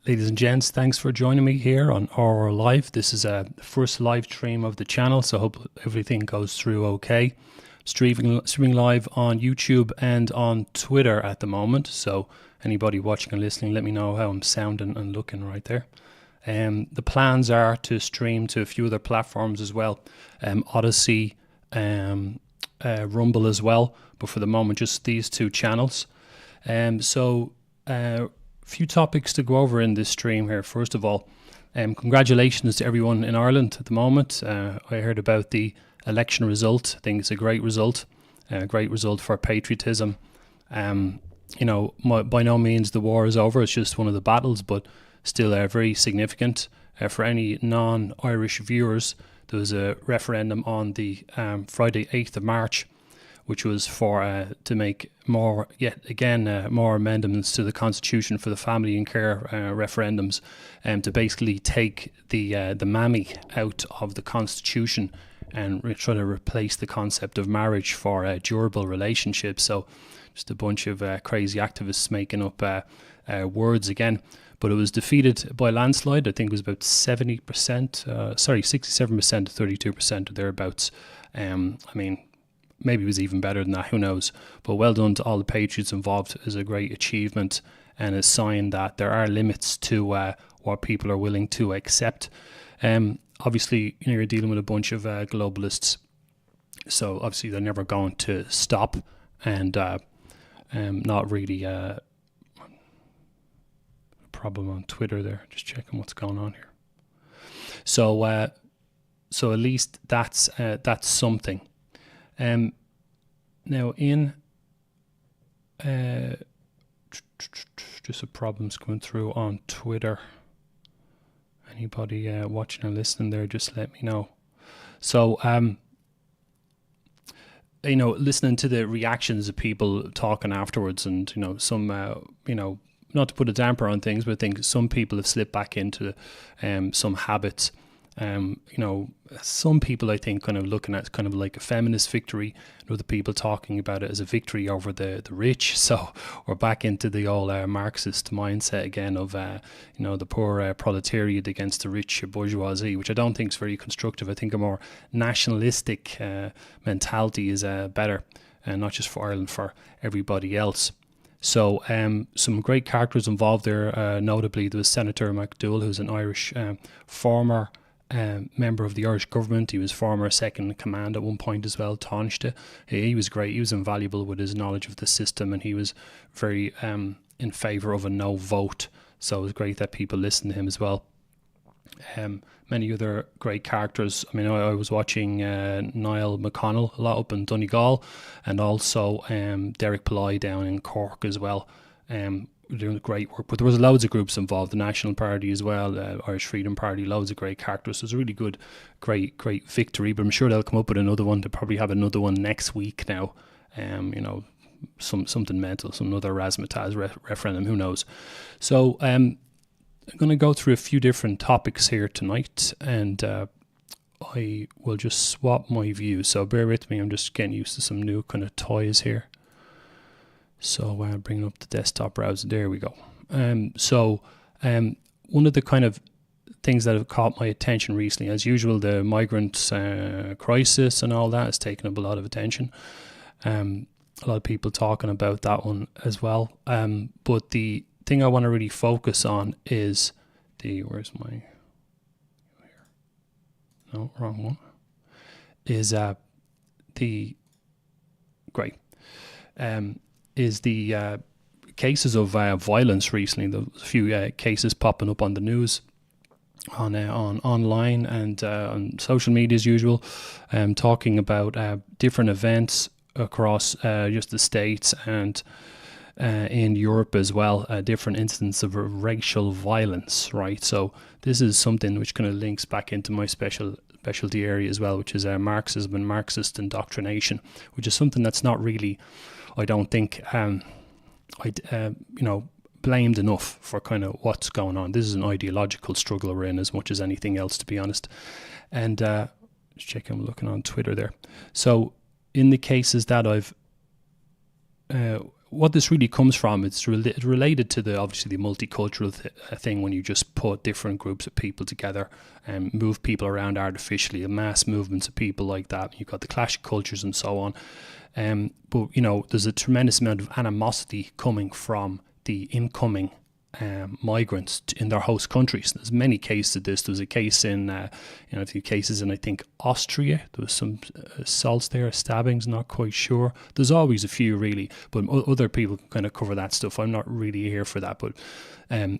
Ladies and gents, thanks for joining me here on RR Live. This is a first live stream of the channel, so I hope everything goes through okay. Streaming live on YouTube and on Twitter at the moment, so anybody watching and listening, let me know how I'm sounding and looking right there. The plans are to stream to a few other platforms as well, Odyssey, Rumble as well, but for the moment just these two channels. Few topics to go over in this stream here. First of all, congratulations to everyone in Ireland at the moment. I heard about the election result. I think it's a great result for patriotism. By no means the war is over. It's just one of the battles, but still very significant. For any non-Irish viewers, there was a referendum on the Friday 8th of March, which was for to make more amendments to the Constitution for the family and care referendums, to basically take the mammy out of the Constitution and try to replace the concept of marriage for durable relationships. So just a bunch of crazy activists making up words again. But it was defeated by landslide. I think it was about 67% to 32% or thereabouts. Maybe it was even better than that, who knows. But well done to all the patriots involved. It is a great achievement and a sign that there are limits to what people are willing to accept. Obviously, you're dealing with a bunch of globalists, so obviously they're never going to stop, and not really a problem on Twitter there. Just checking what's going on here. So at least that's something. Now in just some problems coming through on Twitter. Anybody watching or listening there, just let me know. So listening to the reactions of people talking afterwards, and some not to put a damper on things, but I think some people have slipped back into some habits. Some people I think kind of looking at kind of like a feminist victory, and other people talking about it as a victory over the rich. So we're back into the old Marxist mindset again of the poor proletariat against the rich bourgeoisie, which I don't think is very constructive. I think a more nationalistic mentality is better, and not just for Ireland, for everybody else. So some great characters involved there. Notably, there was Senator McDowell, who's an Irish former member of the Irish government. He was former second in command at one point as well, Taoiseach. He was great. He was invaluable with his knowledge of the system, and he was very in favour of a no vote. So it was great that people listened to him as well. Many other great characters. I mean, I was watching Niall McConnell a lot up in Donegal, and also Derek Pillay down in Cork as well. Doing great work, but there was loads of groups involved, the National Party as well, Irish Freedom Party, loads of great characters. So it was a really good, great victory, but I'm sure they'll come up with another one. They'll probably have another one next week now. Something mental, some other razzmatazz referendum, who knows. So I'm going to go through a few different topics here tonight, and I will just swap my view, so bear with me. I'm just getting used to some new kind of toys here. So bringing up the desktop browser, there we go. One of the kind of things that have caught my attention recently, as usual, the migrant crisis and all that has taken up a lot of attention. A lot of people talking about that one as well. But the thing I want to really focus on is where's my, here. No, wrong one. Is the cases of violence recently. There's a few cases popping up on the news, on online and on social media as usual, talking about different events across just the States and in Europe as well, different instances of racial violence, right? So this is something which kind of links back into my specialty area as well, which is Marxism and Marxist indoctrination, which is something that's not really, I don't think, blamed enough for kind of what's going on. This is an ideological struggle we're in as much as anything else, to be honest. And just checking, I'm looking on Twitter there. So in the cases that I've what this really comes from, it's related to obviously the multicultural thing, when you just put different groups of people together and move people around artificially, mass movements of people like that. You've got the clash of cultures and so on. But there's a tremendous amount of animosity coming from the incoming migrants in their host countries. There's many cases of this. There was a case in, a few cases in, I think, Austria. There was some assaults there, stabbings, not quite sure. There's always a few, really, but other people can kind of cover that stuff. I'm not really here for that, but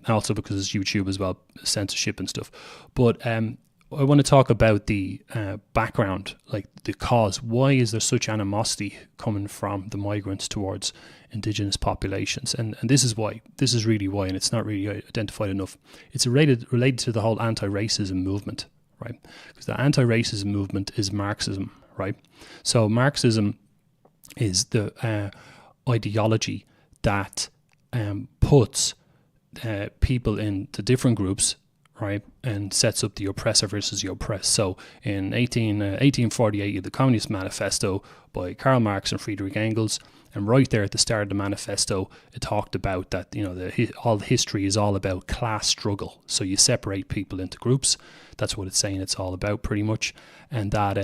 also because it's YouTube as well, censorship and stuff. But I want to talk about the background, like the cause. Why is there such animosity coming from the migrants towards indigenous populations? And this is why. This is really why, and it's not really identified enough. It's related to the whole anti-racism movement, right? Because the anti-racism movement is Marxism, right? So Marxism is the ideology that puts people into different groups, right, and sets up the oppressor versus the oppressed. So in 1848, you had the Communist Manifesto by Karl Marx and Friedrich Engels, and right there at the start of the manifesto, it talked about that, all history is all about class struggle. So you separate people into groups. That's what it's saying it's all about, pretty much. And that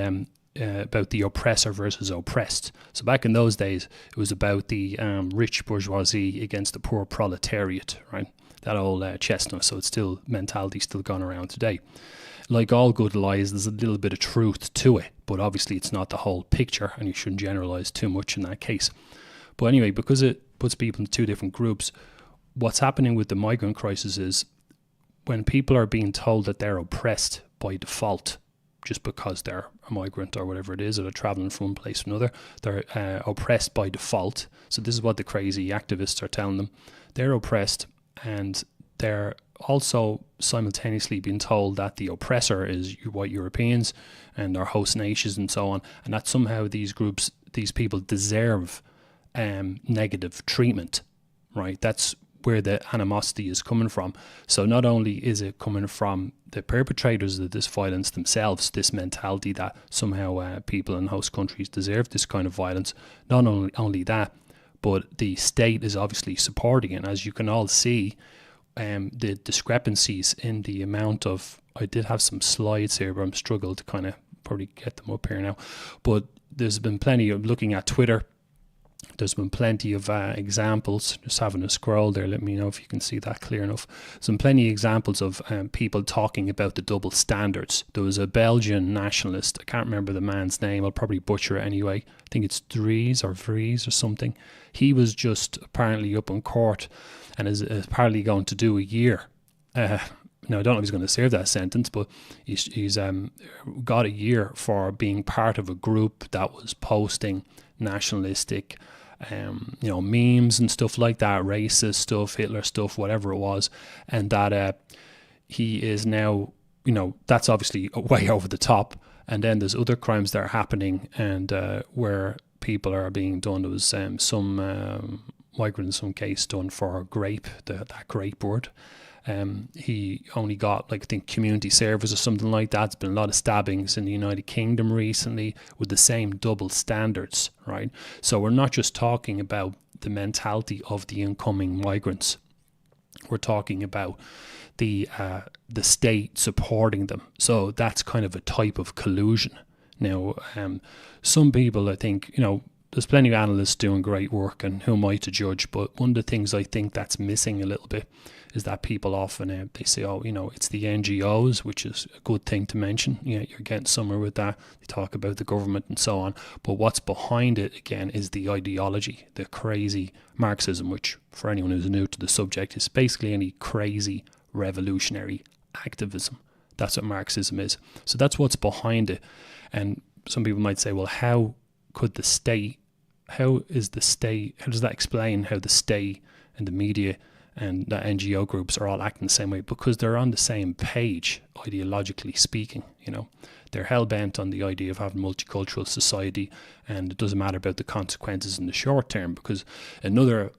about the oppressor versus oppressed. So back in those days, it was about the rich bourgeoisie against the poor proletariat, right? That old chestnut. So it's still mentality still gone around today. Like all good lies, there's a little bit of truth to it, but obviously it's not the whole picture, and you shouldn't generalize too much in that case. But anyway, because it puts people into two different groups, what's happening with the migrant crisis is when people are being told that they're oppressed by default, just because they're a migrant or whatever it is, or they're traveling from one place to another, they're oppressed by default. So this is what the crazy activists are telling them. They're oppressed, and they're also simultaneously being told that the oppressor is white Europeans and our host nations and so on, and that somehow these people deserve negative treatment, right? That's where the animosity is coming from. So not only is it coming from the perpetrators of this violence themselves, this mentality that somehow people in host countries deserve this kind of violence, not only that, but the state is obviously supporting it. And as you can all see, the discrepancies in the amount of, I did have some slides here, but I'm struggling to kind of probably get them up here now. But there's been plenty of, looking at Twitter, there's been plenty of examples, just having a scroll there, let me know if you can see that clear enough. Some plenty of examples of people talking about the double standards. There was a Belgian nationalist, I can't remember the man's name, I'll probably butcher it anyway. I think it's Vries or something. He was just apparently up in court and is apparently going to do a year. Now, I don't know if he's going to serve that sentence, but he's got a year for being part of a group that was posting nationalistic memes and stuff like that, racist stuff, Hitler stuff, whatever it was, and that he is now, that's obviously way over the top. And then there's other crimes that are happening, and where people are being done. There was some migrant in some case done for grape, that grape word. He only got, like, I think community service or something like that. There's been a lot of stabbings in the United Kingdom recently with the same double standards, right? So we're not just talking about the mentality of the incoming migrants. We're talking about the state supporting them. So that's kind of a type of collusion. Now, some people, I think, there's plenty of analysts doing great work, and who am I to judge? But one of the things I think that's missing a little bit is that people often, they say, it's the NGOs, which is a good thing to mention. Yeah, you're getting somewhere with that. They talk about the government and so on. But what's behind it, again, is the ideology, the crazy Marxism, which, for anyone who's new to the subject, is basically any crazy revolutionary activism. That's what Marxism is. So that's what's behind it. And some people might say, well, how does that explain how the state and the media and the NGO groups are all acting the same way? Because they're on the same page, ideologically speaking. They're hell-bent on the idea of having multicultural society, and it doesn't matter about the consequences in the short term, because another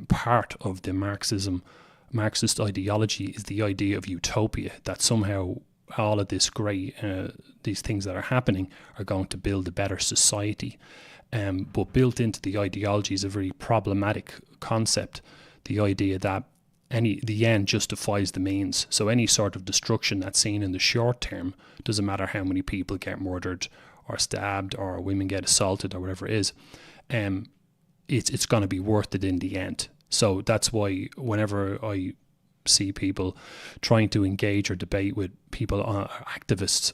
part of the Marxist ideology is the idea of utopia, that somehow all of this these things that are happening are going to build a better society. But built into the ideology is a very problematic concept. The idea that the end justifies the means. So any sort of destruction that's seen in the short term, doesn't matter how many people get murdered or stabbed or women get assaulted or whatever it is, it's going to be worth it in the end. So that's why whenever I see people trying to engage or debate with people, activists,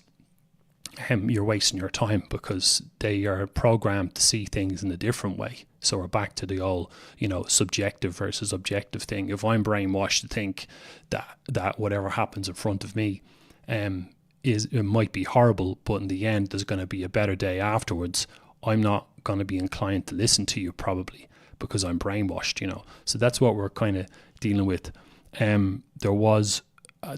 you're wasting your time, because they are programmed to see things in a different way. So we're back to the old, subjective versus objective thing. If I'm brainwashed to think that whatever happens in front of me it might be horrible, but in the end there's going to be a better day afterwards, I'm not going to be inclined to listen to you, probably because I'm brainwashed. So that's what we're kind of dealing with. There was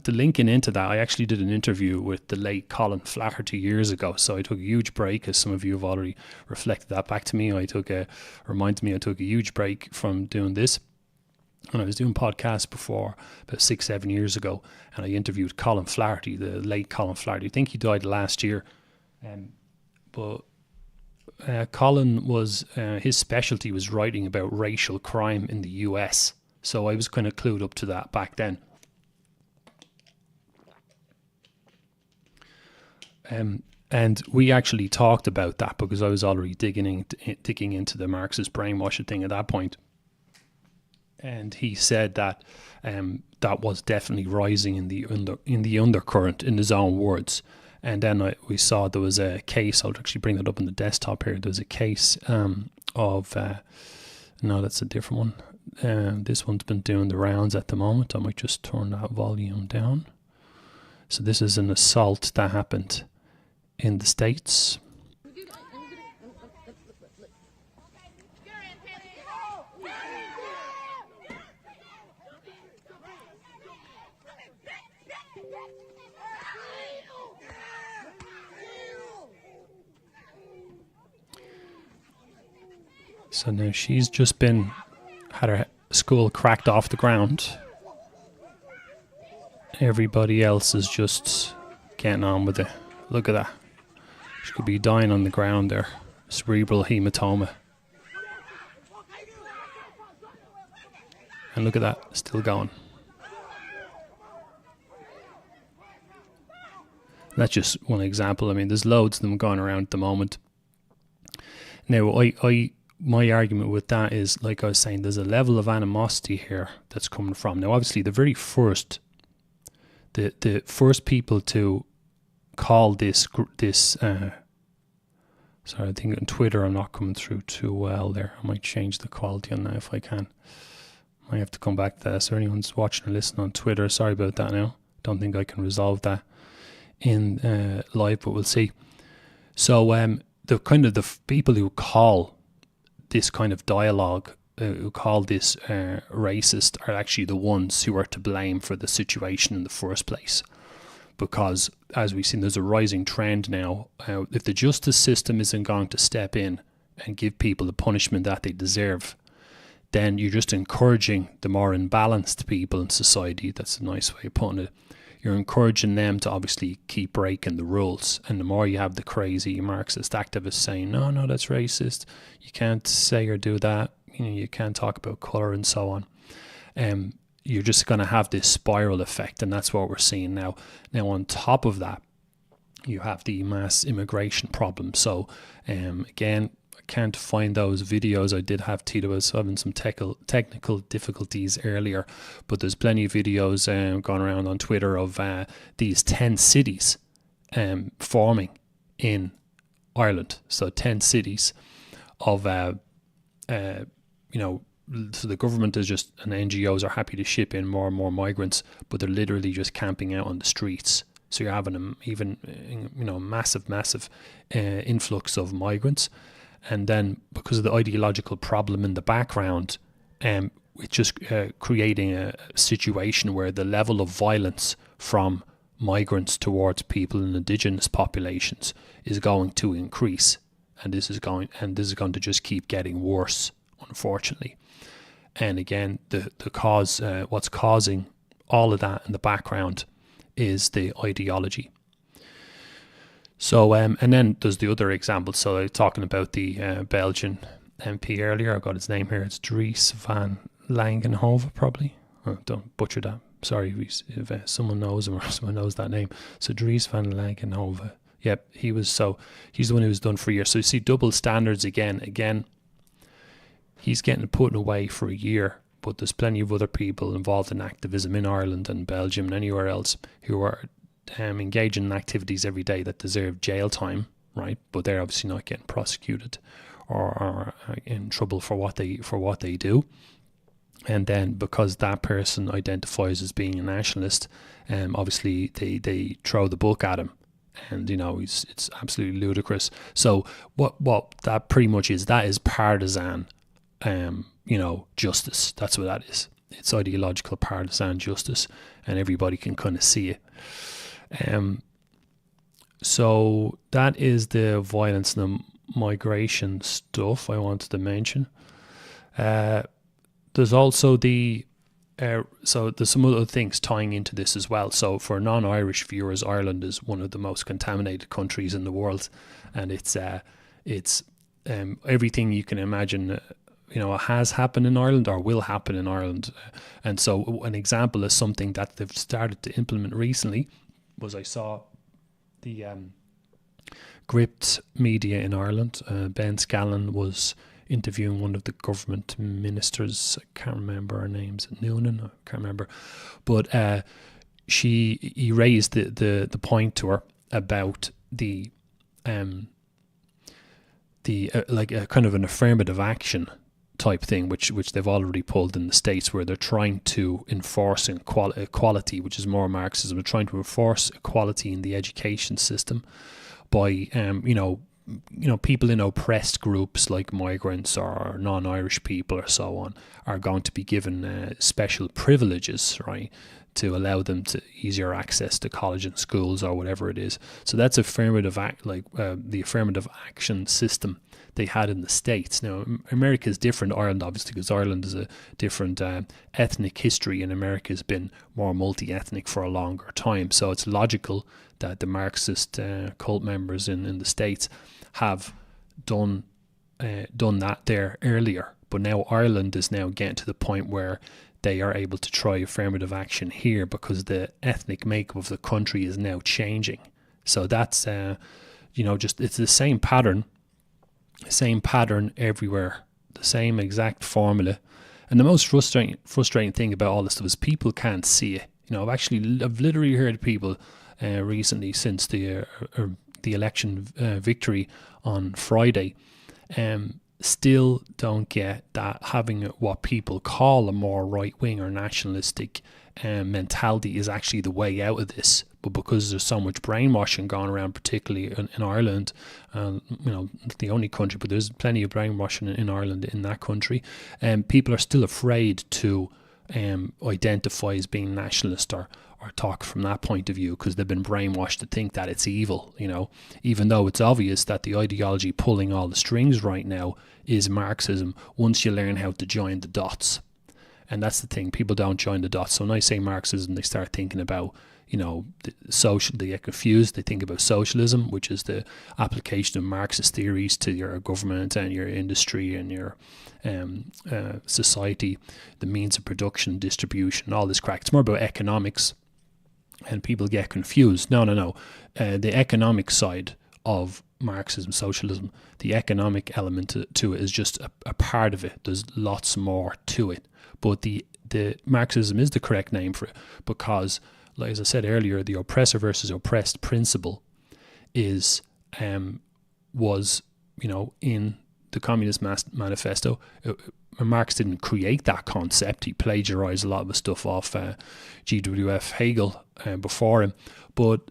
the linking into that, I actually did an interview with the late Colin Flaherty years ago. So I took a huge break, as some of you have already reflected that back to me. I took a huge break from doing this. And I was doing podcasts before, about 6-7 years ago, and I interviewed Colin Flaherty, the late Colin Flaherty. I think he died last year. But Colin was, his specialty was writing about racial crime in the US. So I was kind of clued up to that back then. And we actually talked about that, because I was already digging into the Marxist brainwashing thing at that point. And he said that that was definitely rising in the undercurrent, in his own words. And then we saw there was a case. I'll actually bring that up on the desktop here. There's a case of no, that's a different one. This one's been doing the rounds at the moment. I might just turn that volume down. So this is an assault that happened in the States. So now she's just had her skull cracked off the ground. Everybody else is just getting on with it. Look at that. She could be dying on the ground there. Cerebral hematoma. And look at that, still going. That's just one example. I mean, there's loads of them going around at the moment. Now, my argument with that is, like I was saying, there's a level of animosity here that's coming from. Now, obviously, the first people to call this sorry, I think on Twitter I'm not coming through too well there. I might change the quality on that if I can. I have to come back to that. So anyone's watching or listening on Twitter, sorry about that now. Don't think I can resolve that in live, but we'll see. So the people who call this kind of dialogue, who call this racist, are actually the ones who are to blame for the situation in the first place. Because, as we've seen, there's a rising trend now. If the justice system isn't going to step in and give people the punishment that they deserve, then you're just encouraging the more imbalanced people in society. That's a nice way of putting it. You're encouraging them to obviously keep breaking the rules. And the more you have the crazy Marxist activists saying, no, that's racist, you can't say or do that, you can't talk about colour and so on, you're just going to have this spiral effect. And that's what we're seeing now. Now, on top of that, you have the mass immigration problem. So, again, I can't find those videos. I did have Tito was having some technical difficulties earlier, but there's plenty of videos going around on Twitter of these 10 cities forming in Ireland. So 10 cities of, so the government is just, and NGOs are happy to ship in more and more migrants, but they're literally just camping out on the streets. So you're having a massive influx of migrants. And then because of the ideological problem in the background, it's just creating a situation where the level of violence from migrants towards people in indigenous populations is going to increase. And this is going to just keep getting worse, unfortunately. And again, the cause, what's causing all of that in the background is the ideology. So, and then there's the other examples. So, talking about the Belgian MP earlier, I got his name here. It's Dries van Langenhove, probably. Oh, don't butcher that. Sorry if someone knows him or someone knows that name. So, Dries van Langenhove. Yep, he's the one who was done for a year. So, you see double standards again. Again, he's getting put away for a year. But there's plenty of other people involved in activism in Ireland and Belgium and anywhere else who are engaging in activities every day that deserve jail time, right? But they're obviously not getting prosecuted or in trouble for what they do. And then because that person identifies as being a nationalist, obviously they throw the book at him. And it's absolutely ludicrous. So what that pretty much is, that is partisan justice. That's what that is. It's ideological partisan justice, and everybody can kind of see it. So that is the violence and the migration stuff I wanted to mention. There's also so there's some other things tying into this as well. So for non-Irish viewers, Ireland is one of the most contaminated countries in the world, and it's everything you can imagine. Has happened in Ireland or will happen in Ireland. And so an example is something that they've started to implement recently was I saw the Gript media in Ireland. Ben Scallon was interviewing one of the government ministers. I can't remember her name's Noonan. I can't remember. But he raised the point to her about the like a kind of an affirmative action type thing, which they've already pulled in the States, where they're trying to enforce equality, which is more Marxism. They're trying to enforce equality in the education system by, people in oppressed groups like migrants or non-Irish people or so on are going to be given special privileges, right, to allow them to easier access to college and schools or whatever it is. So that's affirmative act, the affirmative action system they had in the States. Now, America is different to Ireland, obviously, because Ireland is a different ethnic history, and America has been more multi-ethnic for a longer time. So it's logical that the Marxist cult members in the States have done that there earlier. But now Ireland is now getting to the point where they are able to try affirmative action here because the ethnic makeup of the country is now changing. So that's, it's the same pattern everywhere, the same exact formula. And the most frustrating thing about all this stuff is people can't see it. I've literally heard people recently since the election victory on Friday, still don't get that having what people call a more right-wing or nationalistic mentality is actually the way out of this. But because there's so much brainwashing going around, particularly in Ireland, not the only country, but there's plenty of brainwashing in Ireland, in that country, people are still afraid to identify as being nationalist or talk from that point of view, because they've been brainwashed to think that it's evil, even though it's obvious that the ideology pulling all the strings right now is Marxism, once you learn how to join the dots. And that's the thing, people don't join the dots. So when I say Marxism, they start thinking about, they get confused. They think about socialism, which is the application of Marxist theories to your government and your industry and your society, the means of production, distribution, all this crack. It's more about economics, and people get confused. No. The economic side of Marxism, socialism, the economic element to it is just a part of it. There's lots more to it. But the Marxism is the correct name for it because, like as I said earlier, the oppressor versus oppressed principle was in the Communist Manifesto. Marx didn't create that concept. He plagiarized a lot of the stuff off G.W.F. Hegel before him. But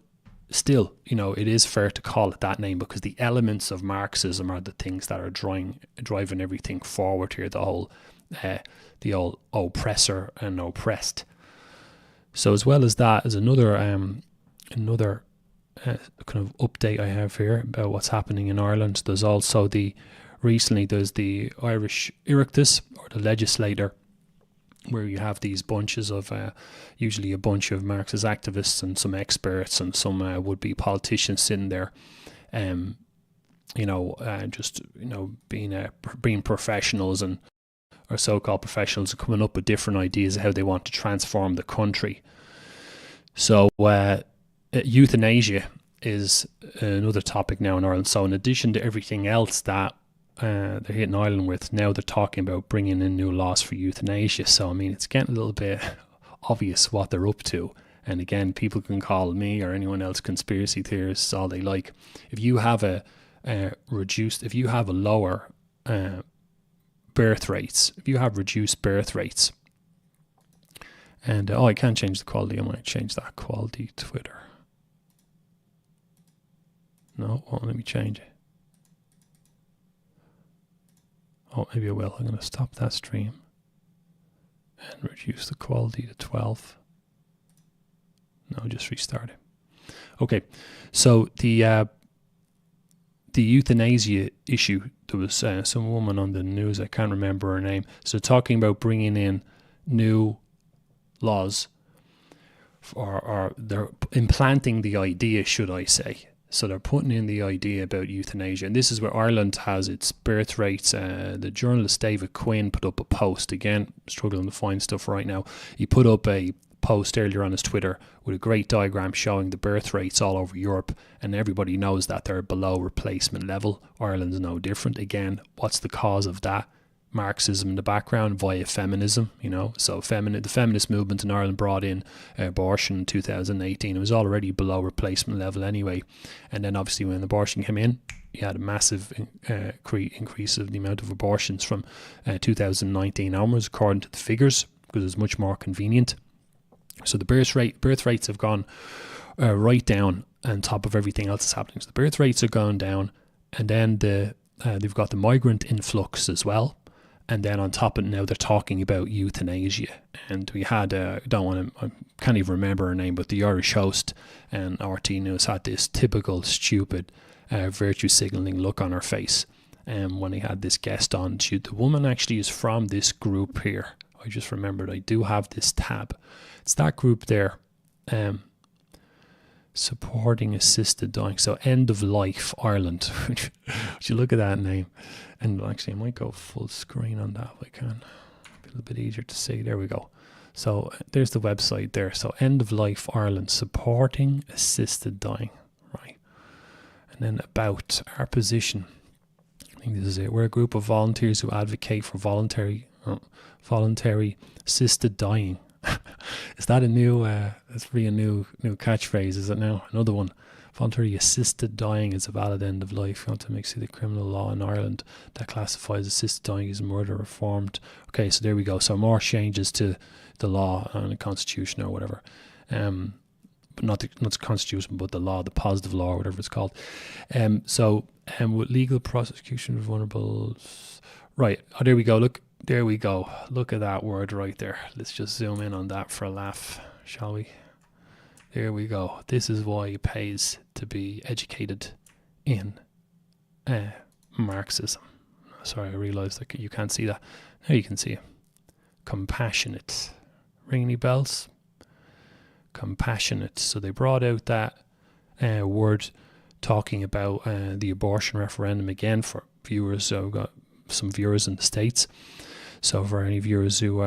still, it is fair to call it that name because the elements of Marxism are the things that are driving everything forward here, the whole oppressor and oppressed. So as well as that, as another kind of update I have here about what's happening in Ireland, there's also there's the Irish Oireachtas, or the legislator, where you have these bunches of, usually a bunch of Marxist activists and some experts and some would-be politicians sitting there, just being professionals and or so-called professionals are coming up with different ideas of how they want to transform the country. So euthanasia is another topic now in Ireland. So in addition to everything else that they're hitting Ireland with, now they're talking about bringing in new laws for euthanasia. So I mean, it's getting a little bit obvious what they're up to. And again, people can call me or anyone else conspiracy theorists all they like. If you have a lower birth rates, if you have reduced birth rates, and I can't change the quality. I might change that quality Twitter. No, won't let me change it. Oh, maybe I will. I'm going to stop that stream and reduce the quality to 12. No, just restart it. Okay, so the euthanasia issue, there was some woman on the news, I can't remember her name, so talking about bringing in new laws, or they're implanting the idea, should I say. So they're putting in the idea about euthanasia, and this is where Ireland has its birth rates. The journalist David Quinn put up a post, again, struggling to find stuff right now. He put up a post earlier on his Twitter with a great diagram showing the birth rates all over Europe, and everybody knows that they're below replacement level. Ireland's no different. Again, what's the cause of that? Marxism in the background via feminism, so the feminist movement in Ireland brought in abortion in 2018. It was already below replacement level anyway, and then obviously when abortion came in, you had a massive increase of the amount of abortions from 2019 onwards, according to the figures, because it's much more convenient. So the birth rates have gone right down on top of everything else that's happening. So the birth rates are going down, and then they've got the migrant influx as well. And then on top of it now, they're talking about euthanasia. And we had, I can't even remember her name, but the Irish host and RT News had this typical stupid virtue signalling look on her face. And when he had this guest on, the woman actually is from this group here. I just remembered I do have this tab. It's that group there, supporting assisted dying. So End of Life Ireland. Would you look at that name? And actually, I might go full screen on that if I can. A little bit easier to see. There we go. So there's the website there. So End of Life Ireland, supporting assisted dying, right? And then about our position. I think this is it. We're a group of volunteers who advocate for voluntary assisted dying. Is that a new? That's really a new catchphrase, is it now? Another one. Voluntary assisted dying is a valid end of life. You want to make the criminal law in Ireland that classifies assisted dying as murder reformed. Okay, so there we go. So more changes to the law and the constitution or whatever. But not the constitution, but the law, the positive law, or whatever it's called. With legal prosecution of vulnerables. Right. Oh, there we go. Look. There we go. Look at that word right there. Let's just zoom in on that for a laugh, shall we? There we go. This is why it pays to be educated in Marxism. Sorry, I realised that you can't see that. Now you can see it. Compassionate. Ring any bells? Compassionate. So they brought out that word talking about the abortion referendum again for viewers. So we've got some viewers in the States. So for any viewers who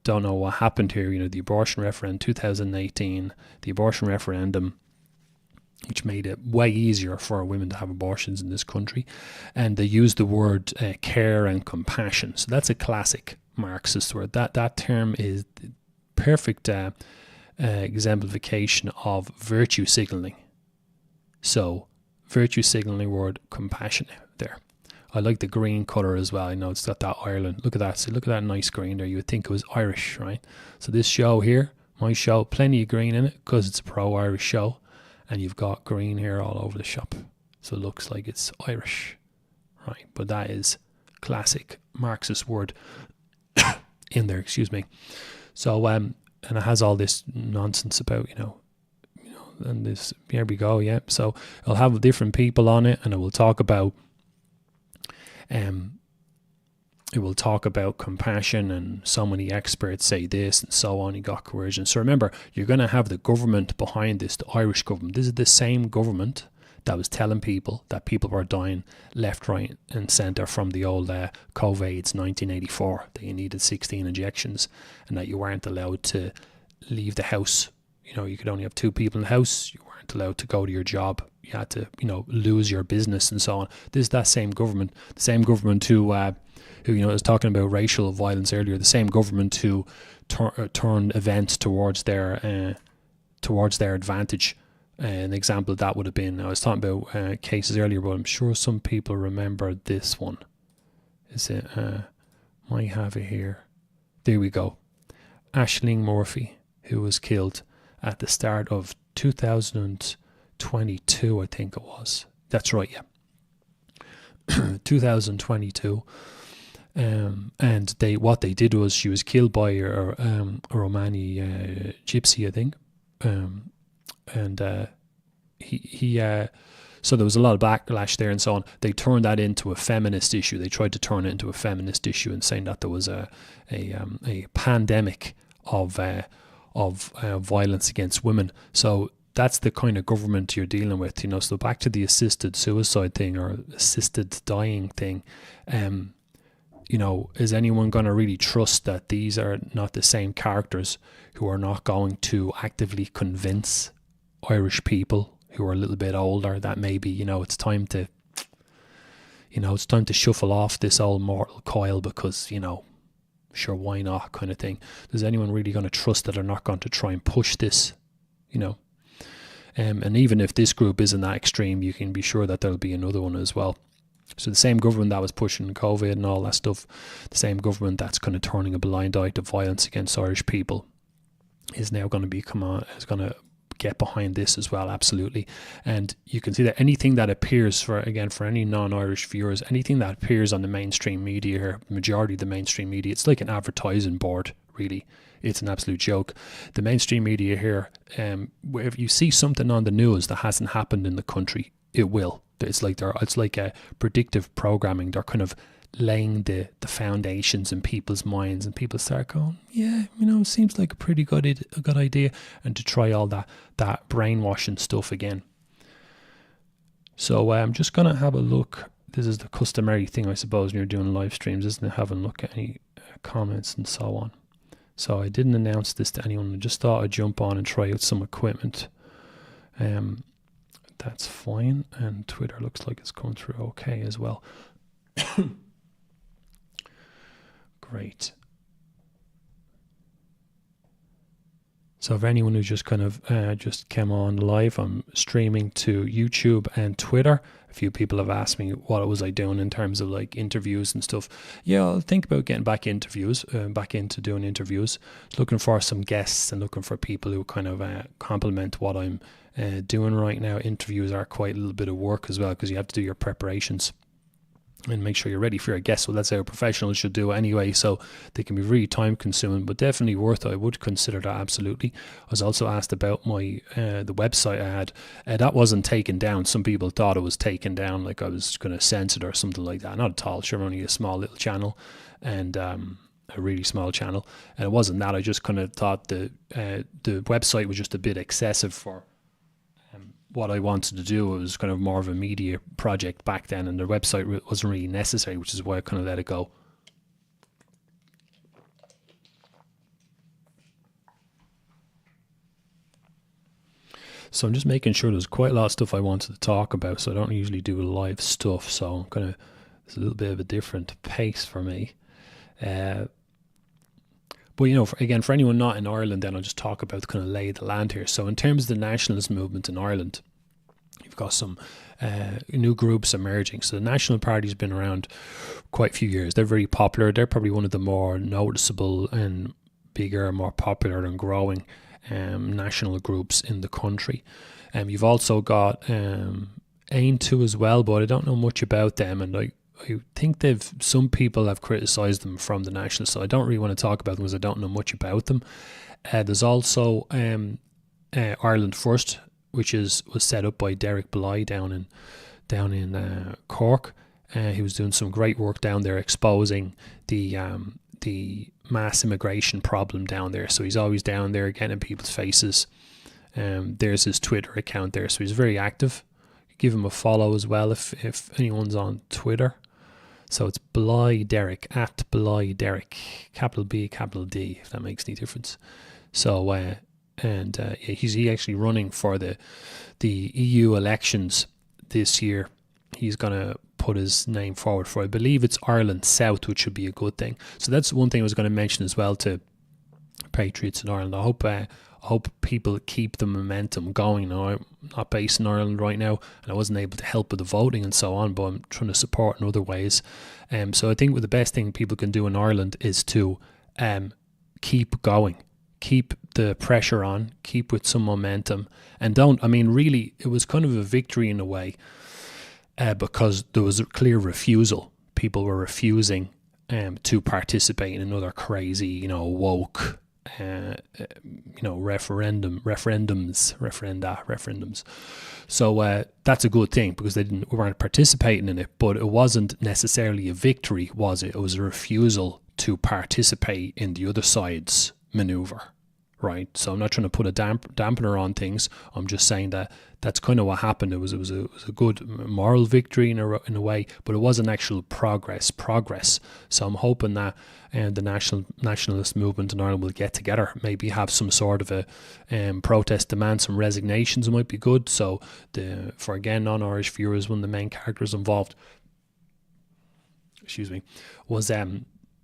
don't know what happened here, the abortion referendum 2018, the abortion referendum, which made it way easier for women to have abortions in this country, and they used the word care and compassion. So that's a classic Marxist word. That term is the perfect exemplification of virtue signaling. So virtue signaling word compassion there. I like the green colour as well. I know it's got that Ireland. Look at that. See, look at that nice green there. You would think it was Irish, right? So this show here, my show, plenty of green in it because it's a pro-Irish show. And you've got green here all over the shop. So it looks like it's Irish, right? But that is classic Marxist word in there, excuse me. So, and it has all this nonsense about, and this, here we go, yeah. So I'll have different people on it and I will talk about it will talk about compassion, and so many experts say this and so on. You got coercion. So remember, you're going to have the government behind this, the Irish government. This is the same government that was telling people that people were dying left, right and centre from the old COVID's 1984, that you needed 16 injections and that you weren't allowed to leave the house. You know, you could only have 2 people in the house. You weren't allowed to go to your job. You had to, you know, lose your business and so on. This is that same government, the same government who you know, was talking about racial violence earlier, the same government who turned events towards their advantage. An example of that would have been, I was talking about cases earlier, but I'm sure some people remember this one. Is it, might have it here. There we go. Aisling Murphy, who was killed at the start of 2022, I think it was. That's right, yeah. 2022. And what they did was, she was killed by a Romani gypsy, I think. So there was a lot of backlash there and so on. They turned that into a feminist issue. They tried to turn it into a feminist issue and saying that there was a pandemic of violence against women. So that's the kind of government you're dealing with, you know. So back to the assisted suicide thing or assisted dying thing. You know, is anyone going to really trust that these are not the same characters who are not going to actively convince Irish people who are a little bit older that maybe, you know, it's time to shuffle off this old mortal coil because, you know, sure, why not kind of thing. Is anyone really going to trust that they're not going to try and push this, you know? And even if this group isn't that extreme, you can be sure that there'll be another one as well. So the same government that was pushing COVID and all that stuff, the same government that's kind of turning a blind eye to violence against Irish people, is now going to get behind this as well, absolutely. And you can see that anything that appears, for any non-Irish viewers, anything that appears on the mainstream media here, majority of the mainstream media, it's like an advertising board, really. It's an absolute joke. The mainstream media here, if you see something on the news that hasn't happened in the country, it will. It's like a predictive programming. They're kind of laying the foundations in people's minds, and people start going, yeah, you know, it seems like a pretty good idea, and to try all that brainwashing stuff again. So I'm just going to have a look. This is the customary thing, I suppose, when you're doing live streams, isn't it? Having a look at any comments and so on. So I didn't announce this to anyone. I just thought I'd jump on and try out some equipment. That's fine, and Twitter looks like it's coming through okay as well. Great. So if anyone who just kind of just came on live, I'm streaming to YouTube and Twitter. A few people have asked me what was I doing in terms of like interviews and stuff. Yeah, I'll think about getting back into doing interviews. Just looking for some guests and looking for people who kind of complement what I'm doing right now. Interviews are quite a little bit of work as well, because you have to do your preparations and make sure you're ready for your guests. Well, that's how professionals should do it anyway, so they can be really time consuming, but definitely worth it. I would consider that, absolutely. I was also asked about my the website I had. That wasn't taken down. Some people thought it was taken down, like I was going to censor it or something like that. Not at all. Sure, I'm only a small little channel, and a really small channel, and it wasn't that. I just kind of thought the website was just a bit excessive for what I wanted to do. It was kind of more of a media project back then, and the website wasn't really necessary, which is why I kind of let it go. So I'm just making sure there's quite a lot of stuff I wanted to talk about, so I don't usually do live stuff, so it's a little bit of a different pace for me. But, you know, for anyone not in Ireland, then I'll just talk about the kind of lay of the land here. So in terms of the nationalist movement in Ireland, you've got some new groups emerging. So the National Party's been around quite a few years. They're very popular. They're probably one of the more noticeable and bigger, more popular and growing national groups in the country. You've also got Aontú as well, but I don't know much about them, and I think some people have criticised them from the nationalists, so I don't really want to talk about them because I don't know much about them. There's also Ireland First, which was set up by Derek Bly down in Cork. He was doing some great work down there exposing the mass immigration problem down there. So he's always down there getting in people's faces. There's his Twitter account there, so he's very active. Give him a follow as well if anyone's on Twitter. So it's Bly Derek, at Bly Derek, capital B, capital D, if that makes any difference. So he's actually running for the EU elections this year. He's gonna put his name forward for, I believe it's Ireland South, which would be a good thing. So that's one thing I was going to mention as well to patriots in Ireland. I hope people keep the momentum going. Now, I'm not based in Ireland right now, and I wasn't able to help with the voting and so on, but I'm trying to support in other ways. So I think the best thing people can do in Ireland is to keep going, keep the pressure on, keep with some momentum, and really, it was kind of a victory in a way, because there was a clear refusal. People were refusing to participate in another crazy, werenda referendums. So that's a good thing, because we weren't participating in it, but it wasn't necessarily a victory, was it? It was a refusal to participate in the other side's maneuver, right? So I'm not trying to put a dampener on things. I'm just saying that that's kind of what happened. It was a good moral victory in a way, but it wasn't actual progress. So I'm hoping that the nationalist movement in Ireland will get together, maybe have some sort of a protest demand, some resignations might be good. So for again non-Irish viewers, one of the main characters involved, was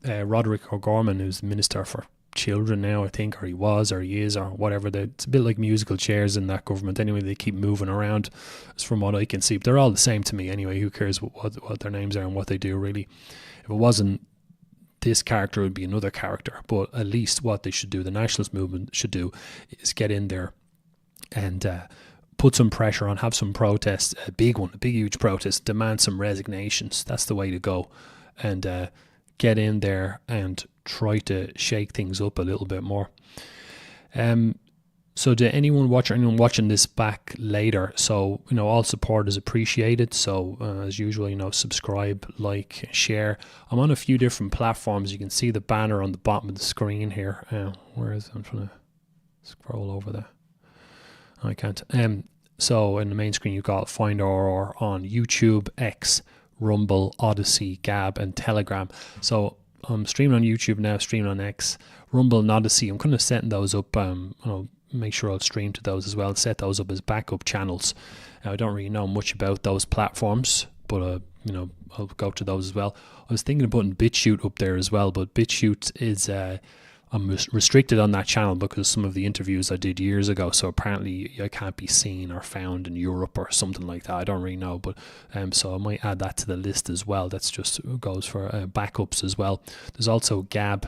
Roderick O'Gorman, who's the Minister for Children now, I think, or he was, or he is, or whatever. It's a bit like musical chairs in that government. Anyway, they keep moving around, as from what I can see. But they're all the same to me anyway. Who cares what their names are and what they do, really? If it wasn't this character, it would be another character. But at least what they should do, the nationalist movement should do, is get in there and put some pressure on, have some protests, a big huge protest, demand some resignations. That's the way to go. And get in there and try to shake things up a little bit more. So to anyone watching this back later, so all support is appreciated. So as usual, subscribe, like, share. I'm on a few different platforms. You can see the banner on the bottom of the screen here. Where is it? I'm trying to scroll over there. I can't. So in the main screen, you've got Find RR on YouTube, X, Rumble, Odyssey, Gab, and Telegram. So I'm streaming on YouTube now, streaming on X, Rumble, and Odyssey. I'm kind of setting those up. I'll make sure I'll stream to those as well, set those up as backup channels. I don't really know much about those platforms, but I'll go to those as well. I was thinking of putting BitChute up there as well, but BitChute is I'm restricted on that channel because some of the interviews I did years ago, so apparently I can't be seen or found in Europe or something like that. I don't really know, but so I might add that to the list as well. That's just goes for backups as well. There's also Gab,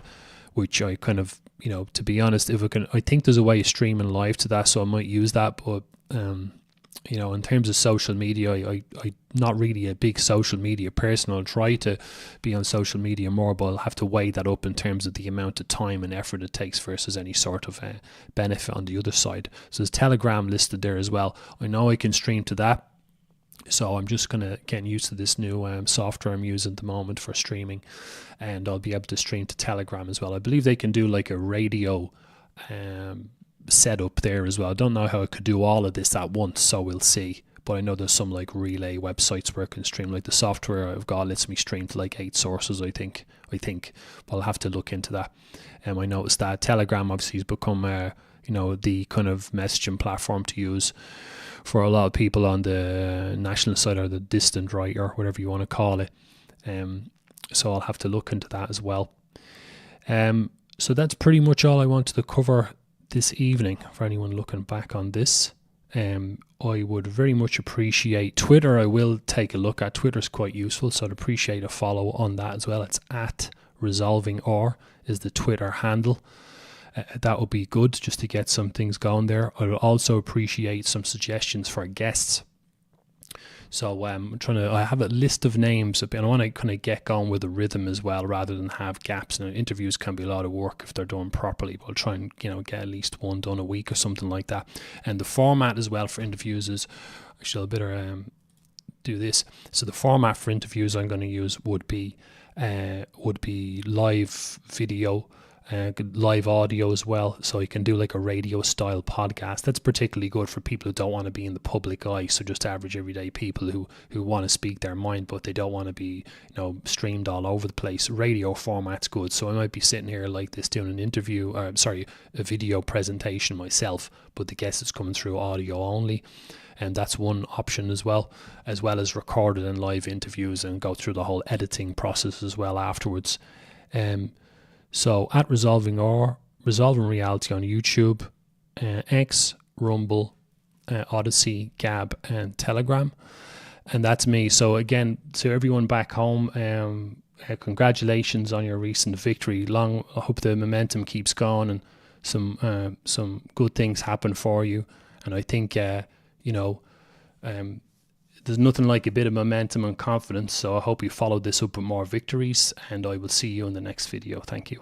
which I kind of, to be honest, I think there's a way of streaming live to that, so I might use that, but in terms of social media, I'm not really a big social media person. I'll try to be on social media more, but I'll have to weigh that up in terms of the amount of time and effort it takes versus any sort of benefit on the other side. So there's Telegram listed there as well. I know I can stream to that, so I'm just getting used to this new software I'm using at the moment for streaming, and I'll be able to stream to Telegram as well. I believe they can do like a radio set up there as well. I don't know how I could do all of this at once, so we'll see. But I know there's some like relay websites where I can stream. Like the software I've got lets me stream to like 8 sources, I think. But I'll have to look into that. I noticed that Telegram obviously has become the kind of messaging platform to use for a lot of people on the national side, or the distant right, or whatever you want to call it. So I'll have to look into that as well. So that's pretty much all I wanted to cover this evening. For anyone looking back on this, I would very much appreciate Twitter. I will take a look at Twitter's quite useful, so I'd appreciate a follow on that as well. It's at ResolvingR is the Twitter handle. That would be good just to get some things going there. I would also appreciate some suggestions for guests. So I have a list of names, and I want to kind of get going with a rhythm as well, rather than have gaps. And interviews can be a lot of work if they're done properly, but I'll try and get at least one done a week or something like that. And the format as well for interviews is actually a bit do this. So the format for interviews I'm going to use would be live video, live audio as well. So you can do like a radio style podcast. That's particularly good for people who don't want to be in the public eye. So just average everyday people who want to speak their mind, but they don't want to be, streamed all over the place. Radio format's good. So I might be sitting here like this doing an interview, or a video presentation myself, but the guest is coming through audio only. And that's one option as well as recorded and live interviews and go through the whole editing process as well afterwards. So at Resolving Reality on YouTube, X, Rumble, Odyssey, Gab, and Telegram. And that's me. So again, to everyone back home, congratulations on your recent victory. I hope the momentum keeps going and some good things happen for you. And I think there's nothing like a bit of momentum and confidence. So I hope you follow this up with more victories, and I will see you in the next video. Thank you.